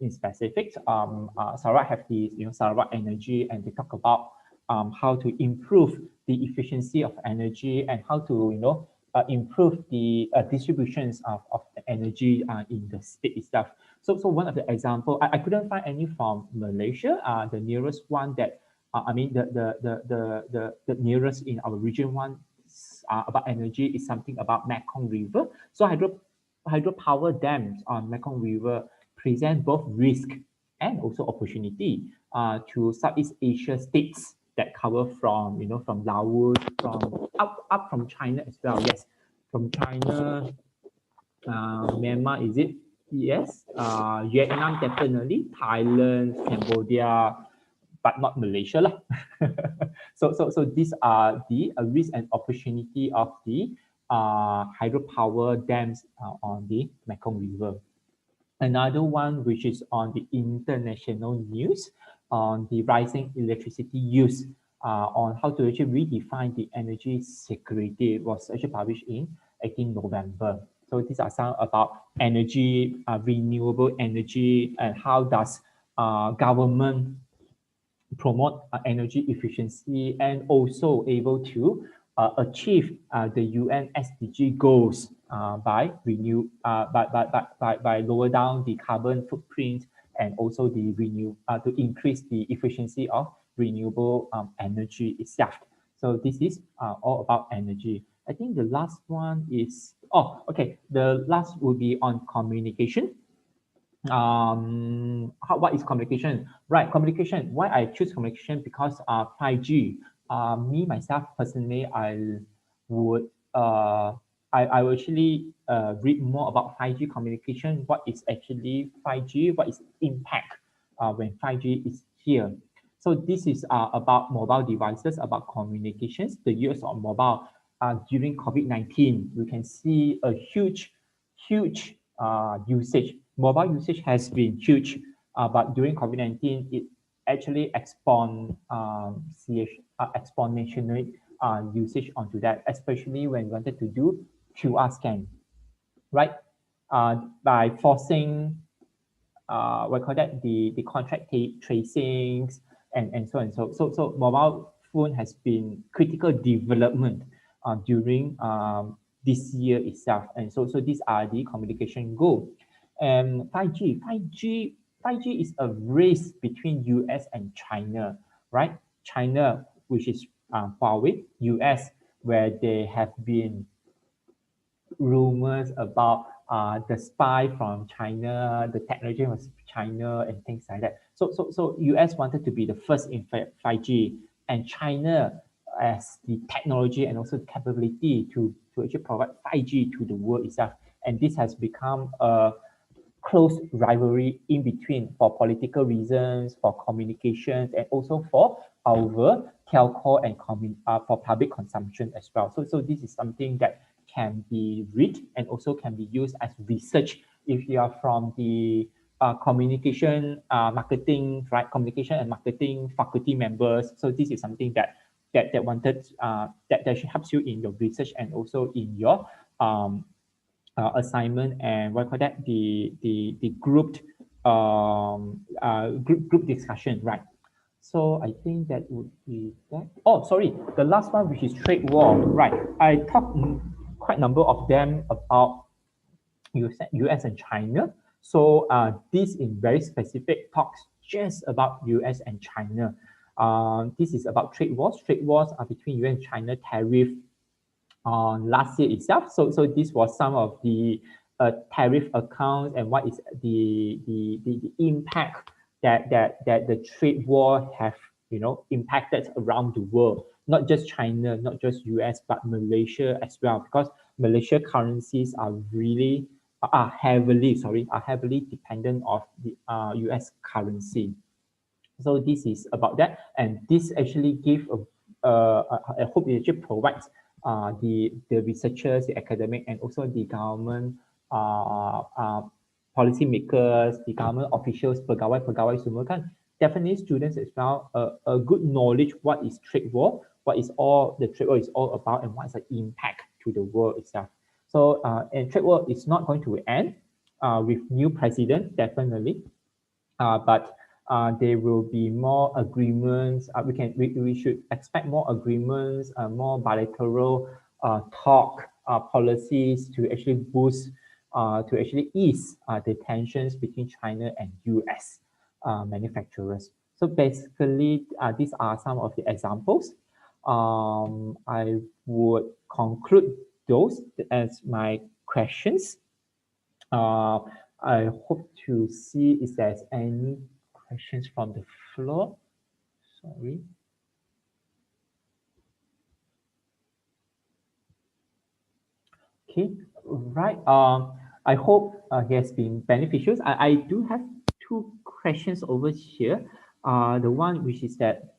in specific, Sarawak have the Sarawak energy, and they talk about how to improve the efficiency of energy and how to improve the distributions of the energy in the state itself. So one of the example, I couldn't find any from Malaysia. The nearest one that the nearest in our region one about energy is something about Mekong River. So hydropower dams on Mekong River present both risk and also opportunity to Southeast Asia states that cover from from Laos, from up from China as well. Yes, from China, Myanmar, is it? Yes, Vietnam definitely, Thailand, Cambodia, but not Malaysia lah. So these are the risk and opportunity of the hydropower dams on the Mekong River. Another one which is on the international news on the rising electricity use on how to actually redefine the energy security. It was actually published in 18 November. So these are some about energy, renewable energy, and how does government promote energy efficiency and also able to achieve the UN SDG goals by lower down the carbon footprint and also the to increase the efficiency of renewable energy itself. So this is all about energy. I think the last one is, oh, okay. The last will be on communication. What is communication? Right, communication. Why I choose communication? Because 5G. Me myself personally, would uh, I will actually read more about 5G communication. What is actually 5G? What is impact when 5G is here? So this is about mobile devices, about communications, the use of mobile during COVID-19. We can see a huge usage. Mobile usage has been huge, but during COVID-19, it actually exponentially usage onto that, especially when we wanted to do QR scan, right? By forcing what call that the contract tracings and so on. So mobile phone has been critical development during this year itself. And so these are the communication goal. And 5G is a race between US and China, right? China, which is Huawei, US, where they have been rumors about the spy from China, the technology was China and things like that. So US wanted to be the first in 5G, and China as the technology and also the capability to actually provide 5G to the world itself. And this has become a close rivalry in between for political reasons, for communications, and also for our telco and for public consumption as well. So this is something that can be read and also can be used as research if you are from the communication, marketing, right? Communication and marketing faculty members. So this is something that wanted that helps you in your research and also in your assignment and what call that the grouped group discussion, right? So I think that would be that. Oh, sorry, the last one, which is trade war, right? I talked quite a number of them about US and China. So this in very specific talks just about US and China. This is about trade wars. Trade wars are between US and China, tariff on last year itself. So this was some of the tariff accounts and what is the impact that the trade war have impacted around the world, not just China, not just US, but Malaysia as well, because Malaysia currencies are heavily dependent of the US currency. So this is about that, and this actually give I hope it actually provides the researchers, the academic, and also the government policy makers, the government officials, pegawai semua kan, definitely students as well, a good knowledge what is trade war, what is all the trade war is all about, and what is the impact to the world itself. So and trade war is not going to end with new president, definitely, but there will be more agreements. We should expect more agreements, more bilateral talk policies to actually boost, to actually ease the tensions between China and US manufacturers. So basically, these are some of the examples. I would conclude those as my questions. I hope to see if there's any questions from the floor. Sorry. Okay, right. I hope it has been beneficial. I do have two questions over here. The one which is that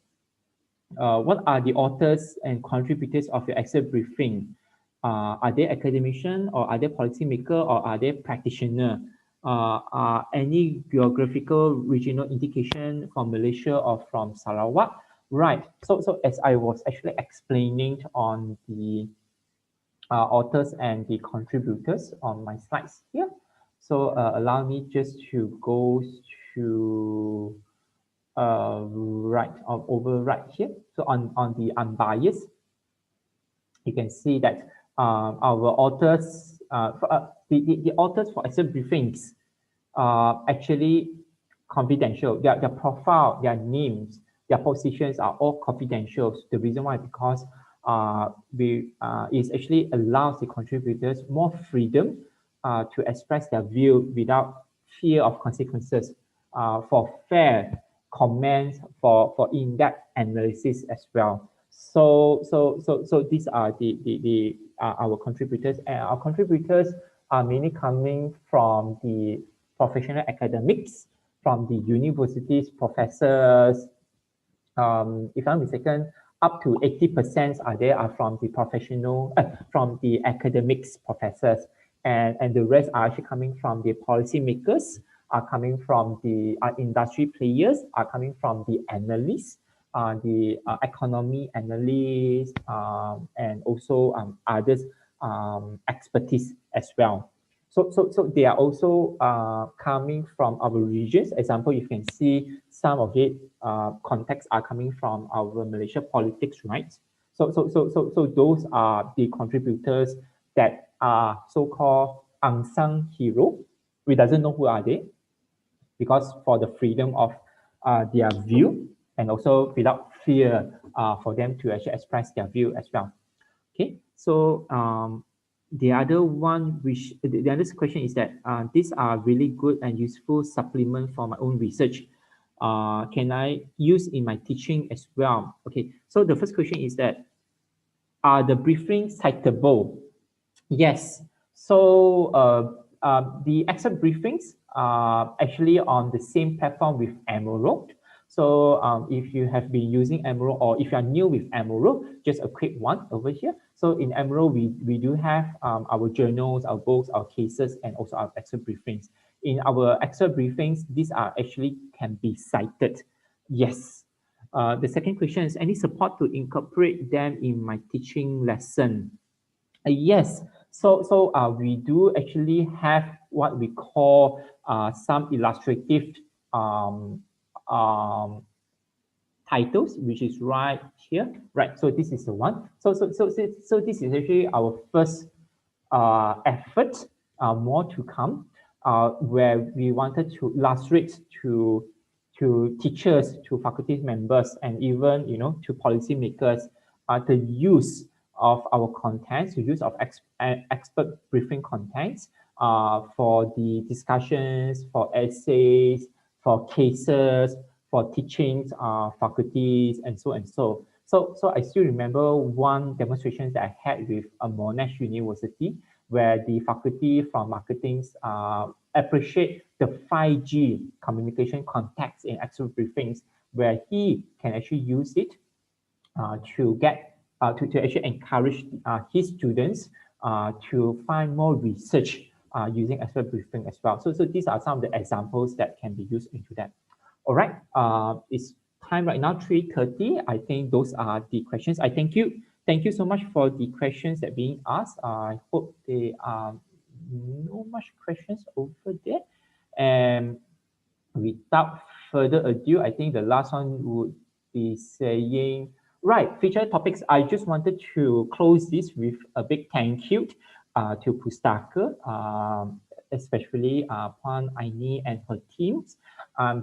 what are the authors and contributors of your expert briefing? Are they academician or are they policymaker or are they practitioner? Are any geographical regional indication from Malaysia or from Sarawak? Right. So as I was actually explaining on the authors and the contributors on my slides here. So allow me just to go to over right here. So on the unbiased, you can see that our authors, the authors for exam briefings actually confidential. Their profile, their names, their positions are all confidential. The reason why, because we it actually allows the contributors more freedom to express their view without fear of consequences, for fair comments, for in-depth analysis as well. So these are the our contributors, and our contributors are mainly coming from the professional academics, from the universities, professors. If I'm mistaken, up to 80% are from the professional, from the academics professors, and the rest are actually coming from the policymakers, are coming from the industry players, are coming from the analysts, the economy analysts, and also others expertise as well. So they are also coming from our regions. Example, you can see some of it contexts are coming from our Malaysia politics, right? So those are the contributors that are so-called unsung hero. We doesn't know who are they, because for the freedom of their view, and also without fear for them to actually express their view as well. Okay, so the other one, which the other question is that these are really good and useful supplement for my own research. Can I use in my teaching as well? Okay, so the first question is that, are the briefings citable? Yes. So the excerpt briefings are actually on the same platform with Emerald. So if you have been using Emerald, or if you are new with Emerald, just a quick one over here. So in Emerald, we do have our journals, our books, our cases, and also our excerpt briefings. In our excerpt briefings, these are actually can be cited. Yes. The second question is, any support to incorporate them in my teaching lesson? Yes. So we do actually have what we call some illustrative um, um, titles, which is right here. Right. So this is the one. So this is actually our first effort, more to come, where we wanted to illustrate to teachers, to faculty members, and even to policymakers, the use of our contents, the use of expert briefing contents for the discussions, for essays, for cases, for teachings, faculties, and so and so. So I still remember one demonstration that I had with Monash University, where the faculty from marketing appreciate the 5G communication context in expert briefings, where he can actually use it to get to actually encourage his students to find more research using expert briefing as well. So these are some of the examples that can be used into that. All right, it's time right now, 3:30. I think those are the questions. I thank you. Thank you so much for the questions that being asked. I hope there are no much questions over there. And without further ado, I think the last one would be saying, right, feature topics. I just wanted to close this with a big thank you to Pustaka, especially Puan Aini and her teams.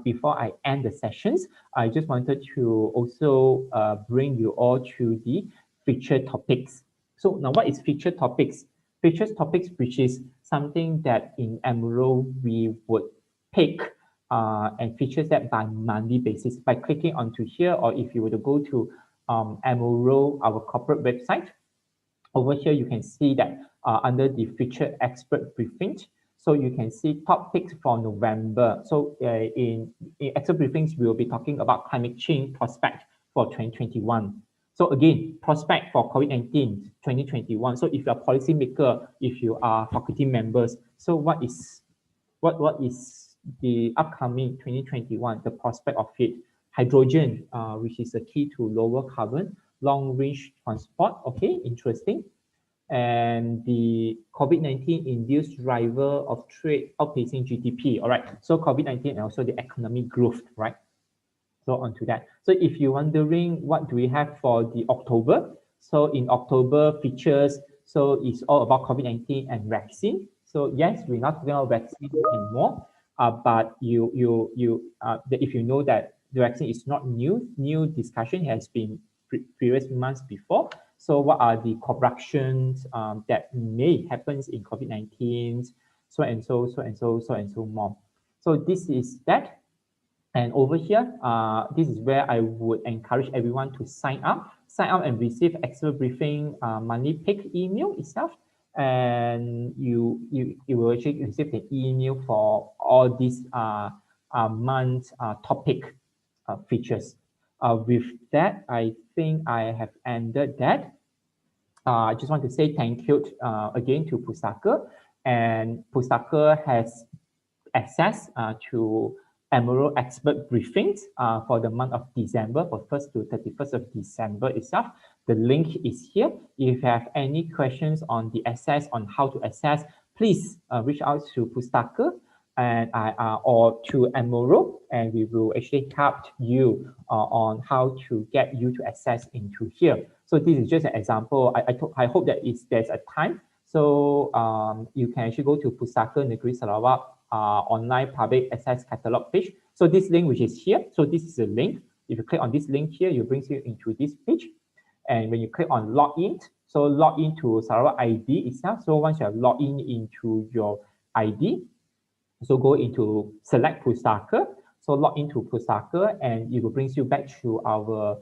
Before I end the sessions, I just wanted to also bring you all to the feature topics. So now what is feature topics? Feature topics, which is something that in Emerald we would pick and features that by monthly basis by clicking onto here, or if you were to go to Emerald, our corporate website, over here you can see that under the featured expert briefing, so you can see top picks for November. So in expert briefings, we will be talking about climate change prospect for 2021. So again, prospect for COVID-19 2021. So if you're a policymaker, if you are faculty members, so what is the upcoming 2021, the prospect of it? hydrogen, which is a key to lower carbon, long-range transport. Okay, interesting. And the COVID-19 induced driver of trade outpacing GDP. All right, so COVID-19 and also the economic growth, right? So on to that. So if you're wondering what do we have for the October, so in October features, so it's all about COVID-19 and vaccine. So yes, we're not talking about vaccine anymore, but if you know that the vaccine is not new discussion has been previous months before. So what are the corruptions that may happen in COVID-19, so and so more. So this is that. And over here, this is where I would encourage everyone to sign up and receive expert briefing monthly pick email itself. And you will actually receive the email for all these month topic features. With that, I think I have ended that. I just want to say thank you again to Pustaka, and Pustaka has access to Emerald Expert Briefings for the month of December, for 1st to 31st of December itself. The link is here. If you have any questions on the access, on how to access, please reach out to Pustaka and or to Emerald, and we will actually help you on how to get you to access into here. So this is just an example. I hope that there's a time. So you can actually go to Pustaka Negeri Sarawak online public access catalog page. So this link, which is here, so this is a link. If you click on this link here, it brings you into this page. And when you click on login, so log into Sarawak ID itself. So once you have logged in into your ID, so go into select Pustaka. So log into Pustaka, and it will bring you back to our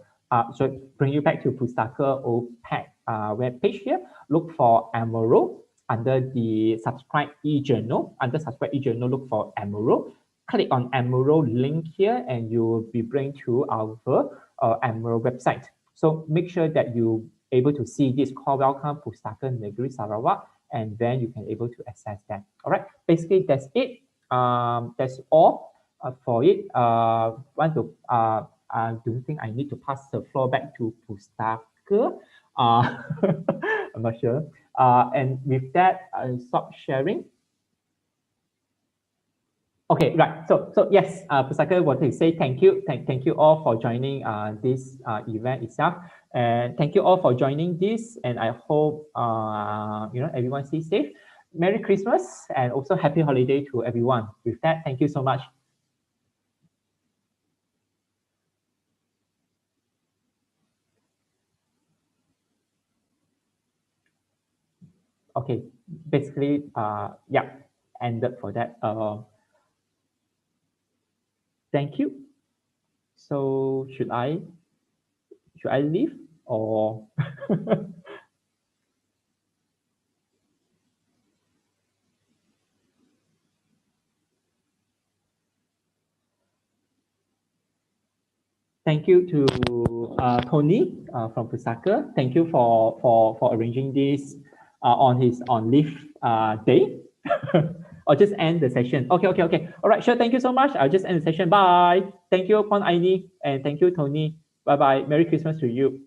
bring you back to Pustaka OPAC web page here. Look for Emerald under the subscribe e-journal. Under subscribe e-journal, look for Emerald. Click on Emerald link here, and you will be bring to our Emerald website. So make sure that you able to see this call welcome Pustaka Negeri Sarawak, and then you can able to access that. All right, basically that's it. That's all for it. I don't think I need to pass the floor back to Pustaka. I'm not sure. And with that, I'll stop sharing. Okay, right. So yes, Pustaka wanted to say thank you. Thank you all for joining this event itself. And thank you all for joining this. And I hope everyone stays safe. Merry Christmas and also happy holiday to everyone. With that, thank you so much. Okay, basically, yeah, ended for that. Thank you. So should I leave or? Thank you to Tony from Pustaka. Thank you for arranging this on leave day. Or just end the session. Okay. All right, sure. Thank you so much. I'll just end the session. Bye. Thank you, Pon Aini, and thank you, Tony. Bye. Merry Christmas to you.